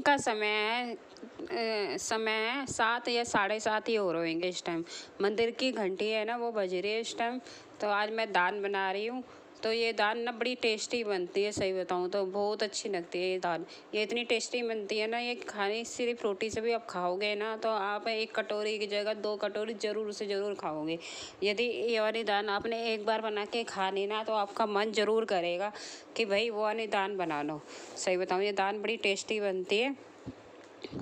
का समय है, समय है 7 या 7:30 ही हो रहे होंगे इस टाइम। मंदिर की घंटी है ना वो बज रही है इस टाइम। तो आज मैं दाल बना रही हूँ। तो ये दाल ना बड़ी टेस्टी बनती है, सही बताऊँ तो बहुत अच्छी लगती है ये दाल। ये इतनी टेस्टी बनती है ना, ये खाने सिर्फ रोटी से भी आप खाओगे ना तो आप 1 कटोरी की जगह 2 कटोरी ज़रूर से ज़रूर खाओगे। यदि ये वाली दाल आपने एक बार बना के खा ली ना तो आपका मन ज़रूर करेगा कि भाई वो वाली दाल बना लो। सही बताऊँ ये दाल बड़ी टेस्टी बनती है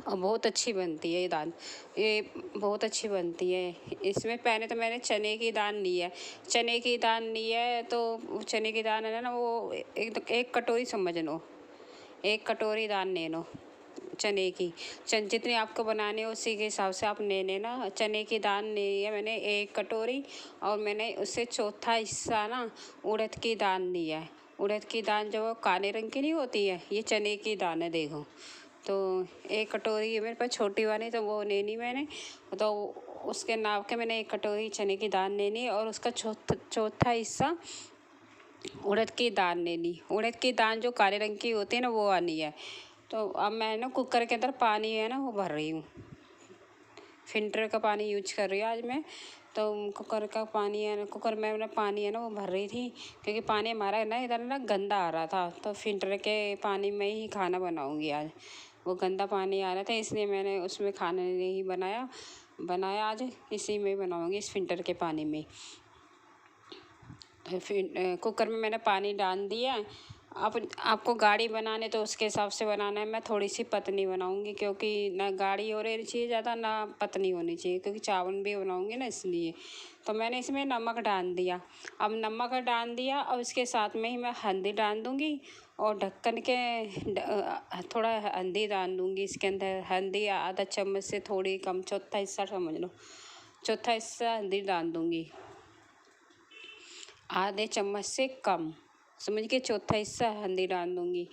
और बहुत अच्छी बनती है ये दाल। ये बहुत अच्छी बनती है। इसमें पहले तो मैंने चने की दाल ली है। चने की दाल ली है तो चने की दाल है ना वो एक कटोरी समझ लो। 1 कटोरी दाल ले लो चने की। जितनी आपको बनानी है उसी के हिसाब से आप ले लेना। चने की दाल ली है मैंने 1 कटोरी और मैंने उससे चौथा हिस्सा ना उड़द की दाल ली है। उड़द की दाल जो काले रंग की नहीं होती है, ये चने की दाल है देखो। तो 1 कटोरी है मेरे पास छोटी वाली, तो वो ले ली मैंने। तो उसके नाप के मैंने 1 कटोरी चने की दाल ले ली और उसका चौथा हिस्सा उड़द की दाल ले ली। उड़द की दाल जो काले रंग की होती है ना वो वाली है। तो अब मैं ना कुकर के अंदर पानी है ना वो भर रही हूँ। फिल्टर का पानी यूज कर रही हूँ आज मैं। तो कुकर का पानी है ना, कुकर में मैंने पानी है ना वो भर रही थी क्योंकि पानी हमारा ना इधर ना गंदा आ रहा था। तो फिल्टर के पानी में ही खाना बनाऊँगी आज। वो गंदा पानी आ रहा था इसलिए मैंने उसमें खाना नहीं बनाया आज इसी में बनाऊँगी, इस फिल्टर के पानी में। फिर कुकर में मैंने पानी डाल दिया। आपको गाढ़ी बनाने तो उसके हिसाब से बनाना है। मैं थोड़ी सी पतली बनाऊंगी क्योंकि ना गाढ़ी हो रही चाहिए ज़्यादा ना पतली होनी चाहिए, क्योंकि चावल भी बनाऊंगी ना इसलिए। तो मैंने इसमें नमक डाल दिया। अब नमक डाल दिया और इसके साथ में ही मैं हल्दी डाल दूंगी और ढक्कन के थोड़ा हल्दी डाल दूंगी इसके अंदर। हल्दी आधा चम्मच से थोड़ी कम, चौथा हिस्सा समझ लो, चौथा हिस्सा हल्दी डाल दूंगी। आधे चम्मच से कम समझ के चौथा हिस्सा हल्दी डाल दूंगी।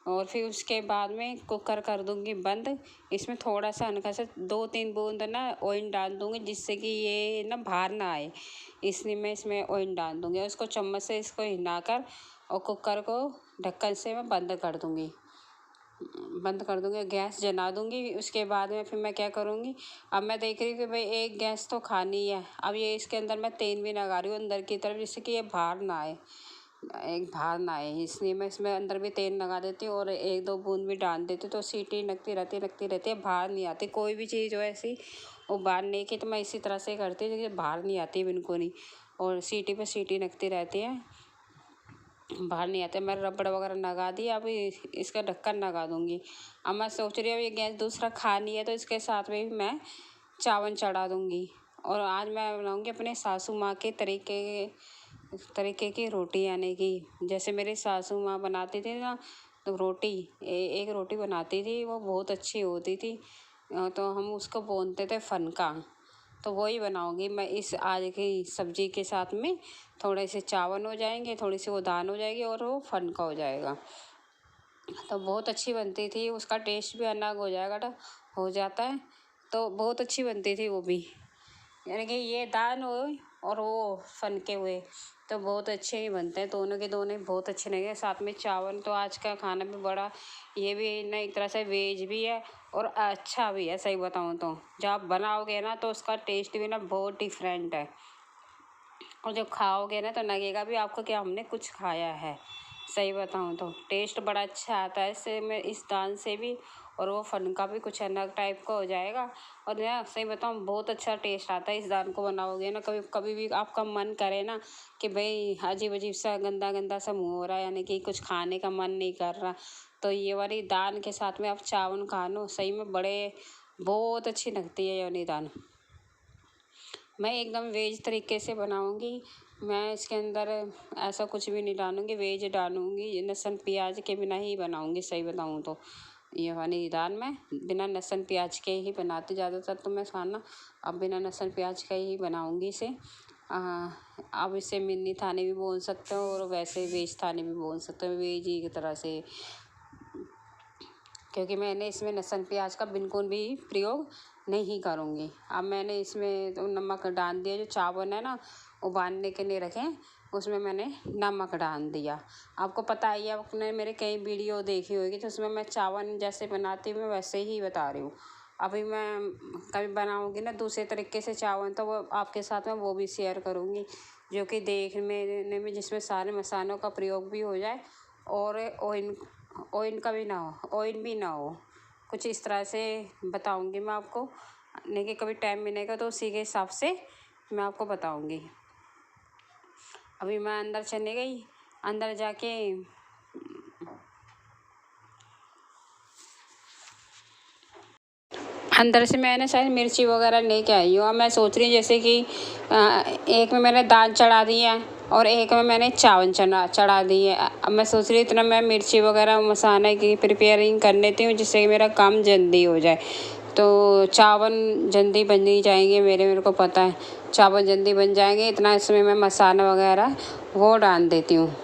और फिर उसके बाद में कुकर कर दूंगी बंद। इसमें थोड़ा सा हल्का सा 2-3 बूंद ना ऑयल डाल दूंगी जिससे कि ये ना बाहर ना आए, इसलिए मैं इसमें ऑयल डाल दूंगी। उसको चम्मच से इसको हिलाकर और कुकर को ढक्कन से मैं बंद कर दूंगी। गैस जला दूंगी। उसके बाद में फिर मैं क्या करूंगी, अब मैं देख रही हूँ कि भाई एक गैस तो खानी है। अब ये इसके अंदर मैं तेल भी लगा रही हूँ अंदर की तरफ जिससे कि ये बाहर ना आए, इसलिए मैं इसमें अंदर भी तेल लगा देती हूँ और 1-2 बूंद भी डाल देती हूँ। तो सीटी लगती रहती है, बाहर नहीं आती कोई भी चीज़ हो ऐसी उबालने की। तो मैं इसी तरह से करती हूँ क्योंकि बाहर नहीं आती बिल्कुल नहीं, और सीटी पे सीटी लगती रहती है, बाहर नहीं आते। मैं रबड़ वगैरह लगा दी। अब इसका ढक्कन लगा दूंगी। अब मैं सोच रही हूँ ये गैस दूसरा खाली है तो इसके साथ में भी मैं चावल चढ़ा दूंगी। और आज मैं बनाऊंगी अपने सासू माँ के तरीके की रोटी, यानी कि जैसे मेरी सासू माँ बनाती थी ना तो रोटी एक रोटी बनाती थी वो बहुत अच्छी होती थी। तो हम उसको बोलते थे फनका। तो वही बनाऊंगी मैं इस आज की सब्जी के साथ में। थोड़े से चावल हो जाएंगे, थोड़ी सी वो दाल हो जाएगी और वो फनका हो जाएगा। तो बहुत अच्छी बनती थी, उसका टेस्ट भी अलग हो जाता है। तो बहुत अच्छी बनती थी वो भी, यानी कि ये दाल हो और वो फनके हुए तो बहुत अच्छे ही बनते हैं। दोनों के दोनों बहुत अच्छे लगे। साथ में चावल तो आज का खाना भी बड़ा, ये भी ना एक तरह से वेज भी है और अच्छा भी है। सही बताऊँ तो जब आप बनाओगे ना तो उसका टेस्ट भी ना बहुत डिफरेंट है, और जब खाओगे ना तो लगेगा भी आपको कि हमने कुछ खाया है। सही बताऊँ तो टेस्ट बड़ा अच्छा आता है इससे, मैं इस दाल से भी, और वो फनका भी कुछ अलग टाइप का हो जाएगा। और ना सही बताऊँ बहुत अच्छा टेस्ट आता है इस दाल को बनाओगे ना। कभी कभी भी आपका मन करे ना कि भाई अजीब अजीब सा गंदा गंदा सा मुँह हो रहा है, यानी कि कुछ खाने का मन नहीं कर रहा, तो ये वाली दाल के साथ में आप चावल खा लो, सही में बहुत अच्छी लगती है ये वाली दाल। मैं एकदम वेज तरीके से बनाऊंगी। मैं इसके अंदर ऐसा कुछ भी नहीं डालूंगी, वेज डालूंगी, लहसुन प्याज के बिना ही बनाऊंगी। सही बताऊं तो ये वाली दाल मैं बिना लहसुन प्याज के ही बनाती ज़्यादातर तो मैं खाना। अब बिना लहसुन प्याज का ही बनाऊंगी इसे। अब इसे मिनी थाली भी बोल सकते हो और वैसे वेज थाली भी बोल सकते हो, वेज ही की तरह से, क्योंकि मैंने इसमें लहसुन प्याज का बिल्कुल भी प्रयोग नहीं करूँगी। अब मैंने इसमें तो नमक डाल दिया। जो चावल है ना उबालने के लिए रखें उसमें मैंने नमक डाल दिया। आपको पता ही है, आपने मेरे कई वीडियो देखी होगी, तो उसमें मैं चावल जैसे बनाती हूँ मैं वैसे ही बता रही हूँ। अभी मैं कभी बनाऊँगी ना दूसरे तरीके से चावल, तो वो आपके साथ में वो भी शेयर करूँगी, जो कि देखने में जिसमें सारे मसालों का प्रयोग भी हो जाए और ऑयल का भी ना हो, ऑयल भी ना हो। कुछ इस तरह से बताऊँगी मैं आपको, लेकिन कभी टाइम मिलेगा तो उसी के हिसाब से मैं आपको बताऊँगी। अभी मैं अंदर चली गई, अंदर जाके अंदर से मैंने शायद मिर्ची वगैरह लेके आई हूँ। अब मैं सोच रही हूँ जैसे कि एक में मैंने दाल चढ़ा दी है और एक में मैंने चावल चढ़ा दी है। अब मैं सोच रही हूँ इतना मैं मिर्ची वगैरह मसाले की प्रिपेयरिंग कर लेती हूँ, जिससे कि मेरा काम जल्दी हो जाए। तो चावल जल्दी बन ही जाएंगे मेरे को पता है, चावल जल्दी बन जाएंगे। इतना इसमें मैं मसाला वगैरह वो डाल देती हूँ।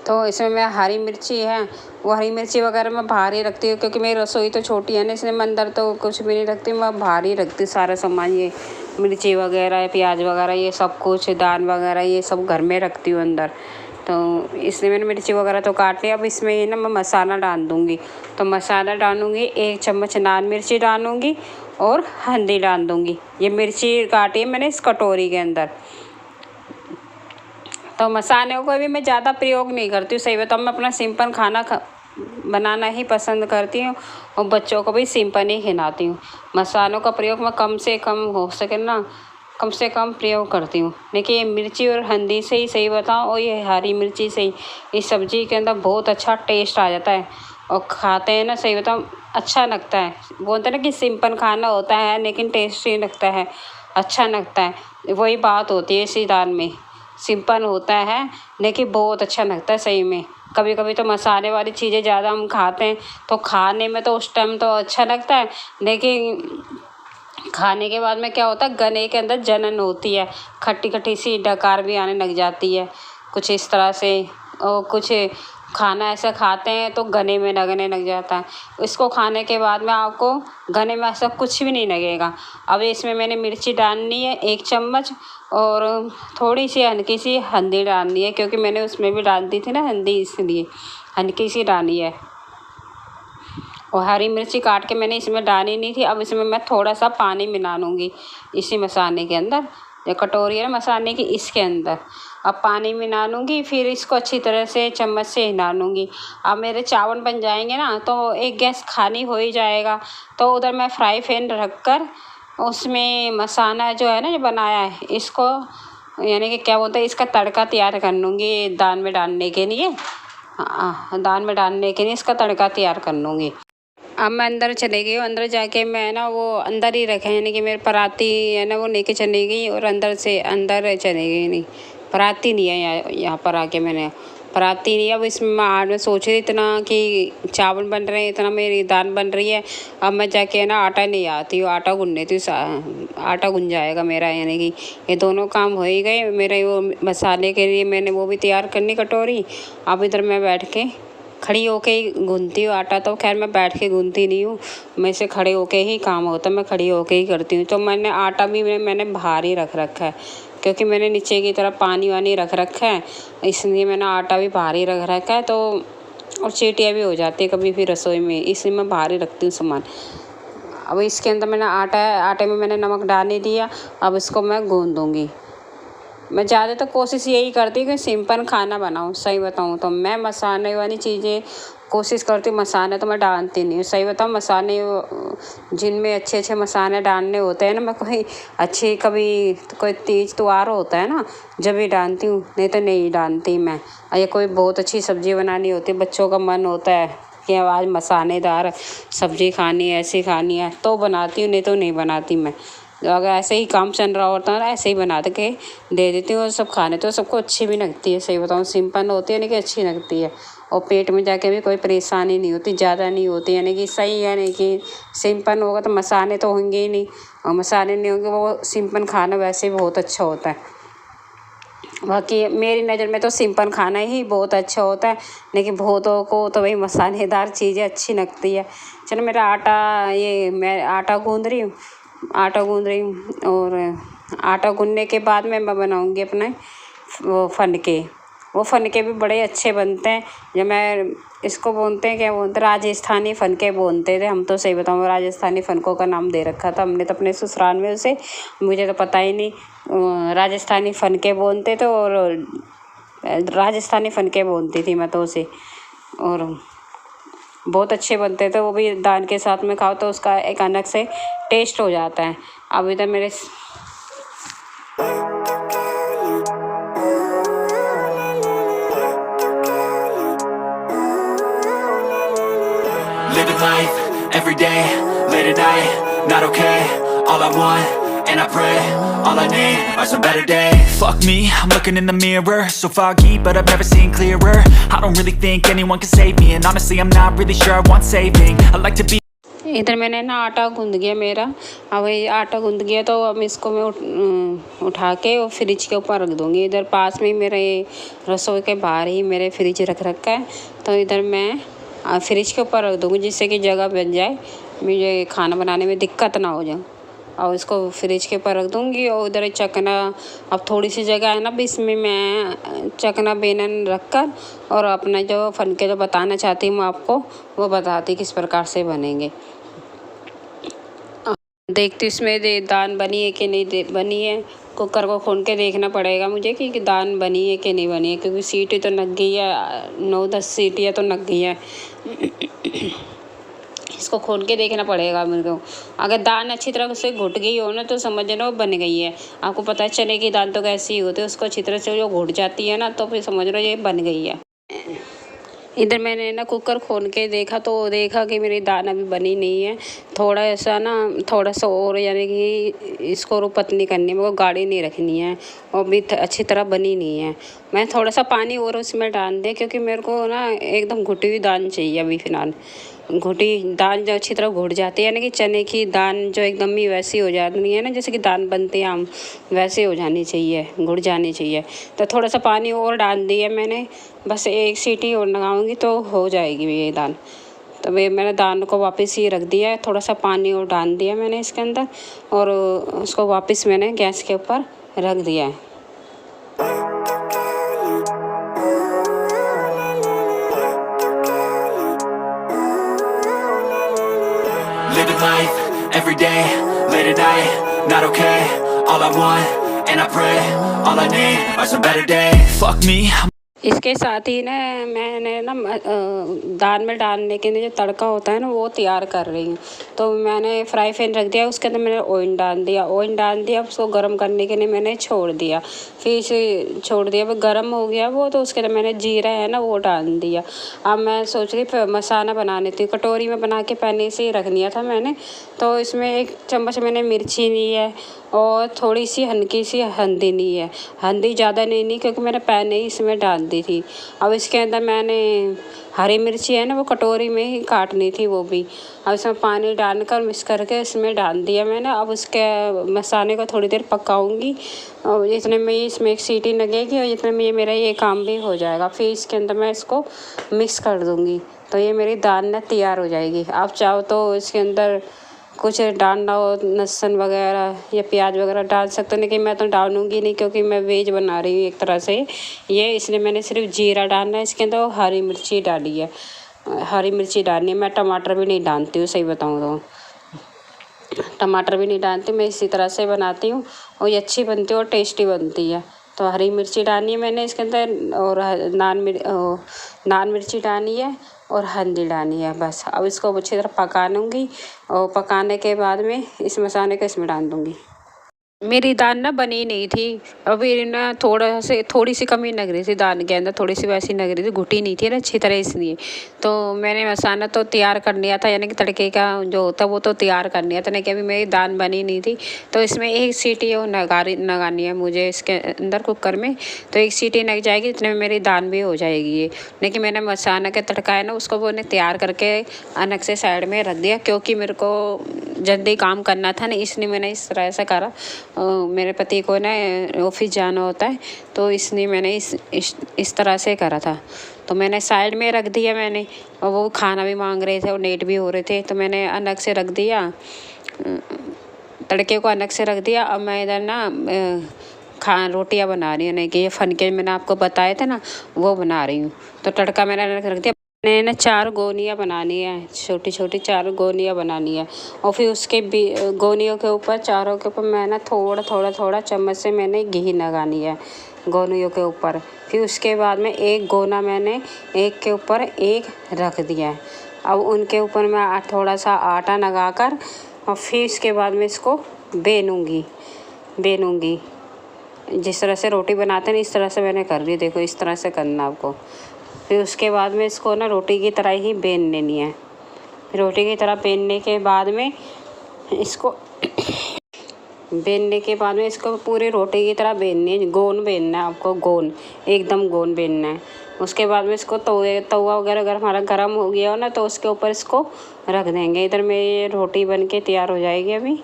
तो इसमें मैं हरी मिर्ची है, वो हरी मिर्ची वगैरह मैं बाहर ही रखती हूँ, क्योंकि मेरी रसोई तो छोटी है ना, इसलिए मैं अंदर तो कुछ भी नहीं रखती, मैं बाहर ही रखती हूँ सारा सामान। ये मिर्ची वगैरह, प्याज वगैरह, ये सब कुछ, दाल वगैरह, ये सब घर में रखती हूँ अंदर। तो इसलिए मैंने मिर्ची वगैरह तो काट लिया। अब इसमें ये ना मैं मसाला डाल दूँगी। तो मसाला डालूँगी, 1 चम्मच लाल मिर्ची डालूँगी और हल्दी डाल दूँगी। ये मिर्ची काटी है मैंने इस कटोरी के अंदर। तो मसालों को भी मैं ज़्यादा प्रयोग नहीं करती हूँ, सही बताऊँ मैं अपना सिंपल खाना बनाना ही पसंद करती हूँ और बच्चों को भी सिंपल ही खिलाती हूँ। मसालों का प्रयोग मैं कम से कम हो सके ना, कम से कम प्रयोग करती हूँ। लेकिन ये मिर्ची और हल्दी से ही, सही बताऊँ, और ये हरी मिर्ची से ही इस सब्ज़ी के अंदर बहुत अच्छा टेस्ट आ जाता है और खाते हैं ना, सही बताऊँ अच्छा लगता है। बोलते हैं ना कि सिंपल खाना होता है लेकिन टेस्टी लगता है, अच्छा लगता है। वही बात होती है इसी दाल में, सिंपल होता है लेकिन बहुत अच्छा लगता है सही में। कभी कभी तो मसाले वाली चीज़ें ज़्यादा हम खाते हैं तो खाने में तो उस टाइम तो अच्छा लगता है, लेकिन खाने के बाद में क्या होता है, गले के अंदर जलन होती है, खट्टी खट्टी सी डकार भी आने लग जाती है कुछ इस तरह से। और कुछ खाना ऐसा खाते हैं तो गले में लगने लग जाता है। इसको खाने के बाद में आपको गले में ऐसा कुछ भी नहीं लगेगा। अब इसमें मैंने मिर्ची डालनी है 1 चम्मच और थोड़ी सी हल्की सी हल्दी डालनी है, क्योंकि मैंने उसमें भी डाल दी थी ना हल्दी, इसलिए हल्की सी डाली है। और हरी मिर्ची काट के मैंने इसमें डाली नहीं थी। अब इसमें मैं थोड़ा सा पानी मिला लूँगी इसी मसाले के अंदर, जो कटोरी है मसाले की इसके अंदर। अब पानी मिला लूँगी, फिर इसको अच्छी तरह से चम्मच से हिला लूँगी। अब मेरे चावल बन जाएंगे ना तो एक गैस खाली हो ही जाएगा। तो उधर मैं फ्राई पैन रख कर उसमें मसाला जो है ना जो बनाया है इसको, यानी कि क्या बोलते हैं, इसका तड़का तैयार कर लूँगी दाल में डालने के लिए। दाल में डालने के लिए इसका तड़का तैयार कर लूँगी। अब मैं अंदर चली गई हूँ, अंदर जाके मैं ना वो अंदर ही रखे, यानी कि मेरे पराती है ना वो लेके चली गई और अंदर चली गई। नहीं, पराती नहीं है यहाँ पर आके मैंने पराती नहीं। अब इसमें मैं सोच रही इतना कि चावल बन रहे हैं, इतना मेरी दाल बन रही है। अब मैं जाके ना आटा नहीं आती हूँ, आटा गूँध लेती हूँ, आटा गूँध जाएगा मेरा, यानी कि ये दोनों काम हो ही गए मेरे। वो मसाले के लिए मैंने वो भी तैयार करनी कटोरी। अब इधर मैं बैठ के खड़ी होके ही गूँथती हूँ आटा। तो खैर मैं बैठ के गूँथती नहीं हूँ, मैं से खड़े होके ही काम होता है, मैं खड़ी होके ही करती हूँ। तो मैंने आटा भी मैंने बाहर ही रख रखा है, क्योंकि मैंने नीचे की तरफ पानी वानी रख रखा है, इसलिए मैंने आटा भी बाहर ही रख रखा है। तो और चीटियाँ भी हो जाती है कभी भी रसोई में, इसलिए मैं बाहर ही रखती हूँ सामान। अब इसके अंदर मैंने आटे में मैंने नमक डाल ही दिया। अब इसको मैं गूँथ दूँगी। मैं ज़्यादातर कोशिश यही करती हूँ कि सिंपल खाना बनाऊँ, सही बताऊँ तो मैं मसाले वाली चीज़ें कोशिश करती हूँ। मसाले तो मैं डालती नहीं हूँ, सही बताऊँ। मसाले जिनमें अच्छे अच्छे मसाले डालने होते हैं ना, मैं कोई तीज त्योहार होता है ना जब भी डालती हूँ, नहीं तो नहीं डालती मैं। या कोई बहुत अच्छी सब्ज़ी बनानी होती है, बच्चों का मन होता है कि आज मसालेदार सब्ज़ी खानी है, ऐसी खानी है, तो बनाती हूँ, नहीं तो नहीं बनाती मैं। अगर ऐसे ही काम चल रहा होता है ना, ऐसे ही बना के दे देती हूँ और सब खाने तो सबको अच्छी भी लगती है, सही बताऊँ। सिंपल होती है लेकिन अच्छी लगती है और पेट में जाके भी कोई परेशानी नहीं होती, ज़्यादा नहीं होती, यानी कि सही है। नहीं कि सिंपल होगा तो मसाले तो होंगे ही नहीं, और मसाले नहीं होंगे वो सिंपल खाना वैसे भी बहुत अच्छा होता है। बाकी मेरी नज़र में तो सिंपल खाना ही बहुत अच्छा होता है, लेकिन बहुतों को तो भाई मसालेदार चीज़ें अच्छी लगती है। चलो मेरा मैं आटा गूँध रही हूँ और आटा गूंदने के बाद में मैं बनाऊँगी अपने वो फनके। वो फनके भी बड़े अच्छे बनते हैं। जब मैं इसको बोलते हैं, क्या बोलते हैं, राजस्थानी फनके बोलते थे हम तो। सही बताऊँ, राजस्थानी फनकों का नाम दे रखा था हमने तो अपने ससुराल में उसे। मुझे तो पता ही नहीं, राजस्थानी फनके बोलते थे और राजस्थानी फनके बोलती थी मैं तो उसे। और बहुत अच्छे बनते थे वो भी। दाल के साथ में खाओ तो उसका एक अलग से टेस्ट हो जाता है। अब इधर मेरे Living life, every day, late at night, not okay. All I want, and I pray, all I need are some better days. Fuck me, I'm looking in the mirror, so foggy, but I've never seen clearer. I don't really think anyone can save me, and honestly I'm not really sure I want saving. I like to be. इधर मैंने ना आटा गूंद गया मेरा। अब ये आटा गूंद गया तो अब इसको मैं उठा के और फ्रिज के ऊपर रख दूँगी। इधर पास में ही मेरे रसोई के बाहर ही मेरे फ्रिज रख रखा है, तो इधर मैं फ्रिज के ऊपर रख दूँगी जिससे कि जगह बन जाए, मुझे खाना बनाने में दिक्कत ना हो जाए। और इसको फ्रिज के ऊपर रख दूँगी। और उधर चकना, अब थोड़ी सी जगह है ना, अब इसमें मैं चकना बेलन रख कर और अपना जो फनके जो बताना चाहती हूँ आपको, वो बताती किस प्रकार से बनेंगे। देखती इसमें दाल बनी है कि नहीं बनी है। कुकर को खोल के देखना पड़ेगा मुझे कि दाल बनी है कि नहीं बनी है, क्योंकि सीटी तो लग गई है, 9-10 सीटियाँ तो लग गई हैं। इसको खोल के देखना पड़ेगा मेरे को। अगर दाल अच्छी तरह से घुट गई हो ना तो समझ लो बन गई है। आपको पता है चने की दाल तो कैसी होती है, उसको अच्छी तरह से जो घुट जाती है ना तो फिर समझ लो ये बन गई है। इधर मैंने ना कुकर खोल के देखा तो देखा कि मेरी दाल अभी बनी नहीं है। थोड़ा सा और, यानी कि इसको और पतली करनी है, मेरे को गाढ़ी नहीं रखनी है और भी अच्छी तरह बनी नहीं है। मैं थोड़ा सा पानी और उसमें डाल दे, क्योंकि मेरे को ना एकदम घुटी हुई दाल चाहिए अभी फ़िलहाल। घुटी दाल जो अच्छी तरह घुट जाती है, यानी कि चने की दाल जो एकदम ही वैसी हो जाती है ना, जैसे कि दाल बनती है हम वैसे हो जानी चाहिए, घुट जानी चाहिए। तो थोड़ा सा पानी और डाल दिया मैंने, बस एक सीटी और लगाऊंगी तो हो जाएगी ये दाल। तो वे मैंने दाल को वापस ही रख दिया है, थोड़ा सा पानी और डाल दिया मैंने इसके अंदर और उसको वापस मैंने गैस के ऊपर रख दिया है। Living life, every day, late at night, not okay. All I want, and I pray, all I need are some better days. Fuck me. इसके साथ ही ना मैंने ना दाल में डालने के लिए जो तड़का होता है ना वो तैयार कर रही हूँ। तो मैंने फ्राई पैन रख दिया, उसके अंदर मैंने ऑयल डाल दिया, उसको गर्म करने के लिए मैंने छोड़ दिया। फिर इसे छोड़ दिया, वो गर्म हो गया वो, तो उसके अंदर मैंने जीरा है ना वो डाल दिया। अब मैं सोच रही मसाला बनाने थी, कटोरी में बना के पहले से ही रख लिया था मैंने। तो इसमें 1 चम्मच मैंने मिर्ची ली है और थोड़ी सी हल्की सी हल्दी ली है। हल्दी ज़्यादा नहीं ली क्योंकि मैंने पहले ही इसमें डाल दी थी। अब इसके अंदर मैंने हरी मिर्ची है ना वो कटोरी में ही काटनी थी वो भी। अब इसमें पानी डालकर मिक्स करके इसमें डाल दिया मैंने। अब उसके मसाले को थोड़ी देर पकाऊंगी और इतने में इसमें एक सीटी लगेगी और इतने में ये मेरा ये काम भी हो जाएगा। फिर इसके अंदर मैं इसको मिक्स कर दूँगी तो ये मेरी दाल ना तैयार हो जाएगी। आप चाहो तो इसके अंदर कुछ डालना हो, लहसुन वगैरह या प्याज वगैरह डाल सकते हो, लेकिन मैं तो डालूँगी नहीं क्योंकि मैं वेज बना रही हूँ एक तरह से ये, इसलिए मैंने सिर्फ जीरा डालना है इसके अंदर और हरी मिर्ची डाली है। हरी मिर्ची डालनी है, मैं टमाटर भी नहीं डालती हूँ, सही बताऊँ तो टमाटर भी नहीं डालती, मैं इसी तरह से बनाती हूँ और ये अच्छी बनती है और टेस्टी बनती है। तो हरी मिर्ची डालनी है मैंने इसके अंदर और लाल मिर्ची डालनी है और हल्दी डालनी है बस। अब इसको अच्छी तरह पका लूँगी और पकाने के बाद में इस मसाले को इसमें डाल दूँगी। मेरी दाल ना बनी नहीं थी, अभी ना थोड़ी सी कमी लग रही थी दाल के अंदर, थोड़ी सी वैसी लग रही थी, घुटी नहीं थी ना अच्छी तरह, इसलिए। तो मैंने मसाला तो तैयार कर लिया था, यानी कि तड़के का जो होता वो तो तैयार कर लिया था, लेकिन अभी मेरी दाल बनी नहीं थी। तो इसमें एक सीटी और लगानी है मुझे इसके अंदर कुकर में, तो एक सीटी लग जाएगी, इतने में मेरी दाल भी हो जाएगी ये। लेकिन मैंने मसाला का तड़का है ना उसको वो तैयार करके अलग से साइड में रख दिया, क्योंकि मेरे को जल्दी काम करना था ना, इसलिए मैंने इस तरह से करा। मेरे पति को ना ऑफिस जाना होता है तो इसलिए मैंने इस तरह से करा था। तो मैंने साइड में रख दिया मैंने, और वो खाना भी मांग रहे थे और लेट भी हो रहे थे तो मैंने अलग से रख दिया। तड़के को अलग से रख दिया। अब मैं इधर ना रोटियां बना रही हूँ, नहीं कि ये फनके मैंने आपको बताए थे ना, वो बना रही हूँ। तो तड़का मैंने अलग रख दिया। मैंने ना 4 गोनियाँ बनानी है, छोटी छोटी 4 गोनियाँ बनानी है। और फिर उसके गोनियों के ऊपर, चारों के ऊपर मैं ना थोड़ा चम्मच से मैंने घी लगानी है गोनियों के ऊपर। फिर उसके बाद में एक गोना मैंने एक के ऊपर एक रख दिया है। अब उनके ऊपर मैं थोड़ा सा आटा लगाकर और फिर इसके बाद में इसको बेनूंगी। जिस तरह से रोटी बनाते हैं इस तरह से मैंने कर ली, देखो इस तरह से करना आपको। फिर उसके बाद में इसको ना रोटी की तरह ही बेन लेनी है। रोटी की तरह बेनने के बाद में इसको पूरी रोटी की तरह बेननी है, गोल बेनना है आपको, गोल एकदम गोल बेनना है। उसके बाद में इसको तवा वगैरह अगर हमारा गर्म हो गया हो ना तो उसके ऊपर इसको रख देंगे। इधर मेरी रोटी बन के तैयार हो जाएगी अभी।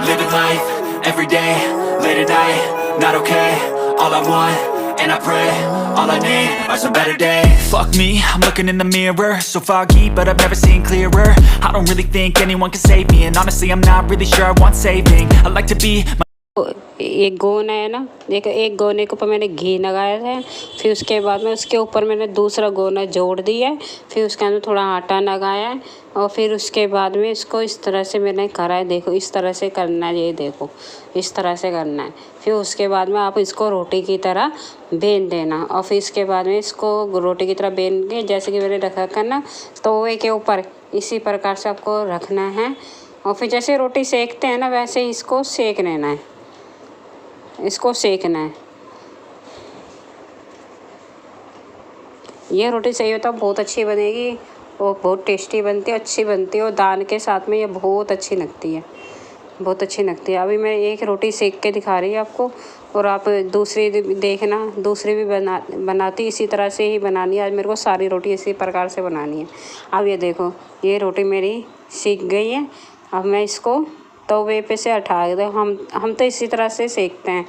Living life, every day, late at night, not okay. All I want, and I pray, all I need are some better days. Fuck me, I'm looking in the mirror, so foggy, but I've never seen clearer. I don't really think anyone can save me, and honestly I'm not really sure I want saving. I like to be एक gonna है ना, देखो एक गोने के ऊपर मैंने घी लगाया है। फिर उसके बाद में उसके ऊपर मैंने दूसरा गोना जोड़ दिया है। फिर उसके अंदर थोड़ा आटा लगाया है और फिर उसके बाद में इसको इस तरह से मैंने करा है। देखो इस तरह से करना है, ये देखो इस तरह से करना है। फिर उसके बाद में आप इसको रोटी की तरह बेन देना और फिर इसके बाद में इसको रोटी की तरह बेन के जैसे कि मैंने रखा करना तवे के ऊपर इसी प्रकार से आपको रखना है। और फिर जैसे रोटी सेकते हैं ना वैसे ही इसको सेक लेना है, इसको सेकना है। ये रोटी सही होता बहुत अच्छी बनेगी और बहुत टेस्टी बनती है, अच्छी बनती है और दाल के साथ में ये बहुत अच्छी लगती है, बहुत अच्छी लगती है। अभी मैं एक रोटी सेक के दिखा रही हूँ आपको और आप दूसरी देखना, दूसरी भी बनाती इसी तरह से ही बनानी है। आज मेरे को सारी रोटी इसी प्रकार से बनानी है। अब ये देखो ये रोटी मेरी सीख गई है। अब मैं इसको तवे पे से हटा दो। हम तो इसी तरह से सेकते हैं।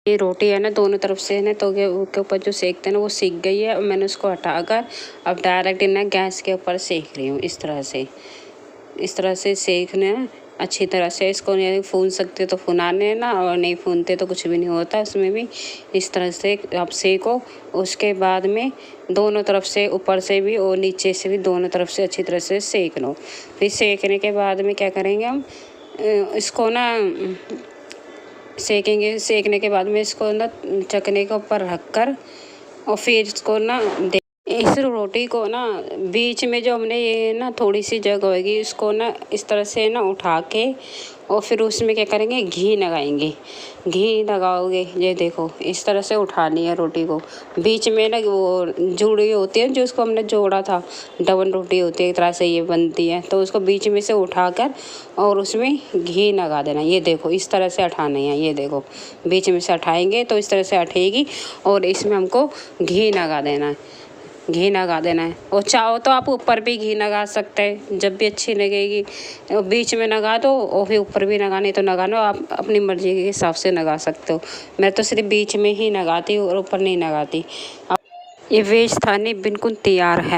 ये रोटी है ना दोनों तरफ से है ना तो के ऊपर जो सेकते हैं ना वो सीख गई है और मैंने उसको हटाकर अब डायरेक्ट ना गैस के ऊपर सेक रही हूँ। इस तरह से सेकना है अच्छी तरह से। इसको नहीं भून सकते तो भुनाने ना, और नहीं भूनते तो कुछ भी नहीं होता इसमें भी। इस तरह से आप सेको। उसके बाद में दोनों तरफ से, ऊपर से भी और नीचे से भी दोनों तरफ से अच्छी तरह से सेक लो। फिर सेकने के बाद में क्या करेंगे हम इसको ना सेकेंगे। सेकने के बाद में इसको ना चकने के ऊपर रख कर और फिर इसको ना इस रोटी को ना बीच में जो हमने ये ना थोड़ी सी जगह होगी इसको ना इस तरह से ना उठा के और फिर उसमें क्या करेंगे घी लगाएंगे। घी लगाओगे, ये देखो इस तरह से उठानी है रोटी को। बीच में ना वो जुड़ी होती है जो उसको हमने जोड़ा था, डबल रोटी होती है एक तरह से ये बनती है। तो उसको बीच में से उठाकर और उसमें घी लगा देना। ये देखो इस तरह से उठानी है, ये देखो बीच में से उठाएंगे तो इस तरह से उठेगी और इसमें हमको घी लगा देना है, घी लगा देना है। और चाहो तो आप ऊपर भी घी लगा सकते हैं, जब भी अच्छी लगेगी। बीच में लगा दो और फिर ऊपर भी लगा, नहीं तो लगा लो, आप अपनी मर्जी के हिसाब से लगा सकते हो। मैं तो सिर्फ बीच में ही लगाती हूँ और ऊपर नहीं लगाती। ये वेज थाली बिल्कुल तैयार है।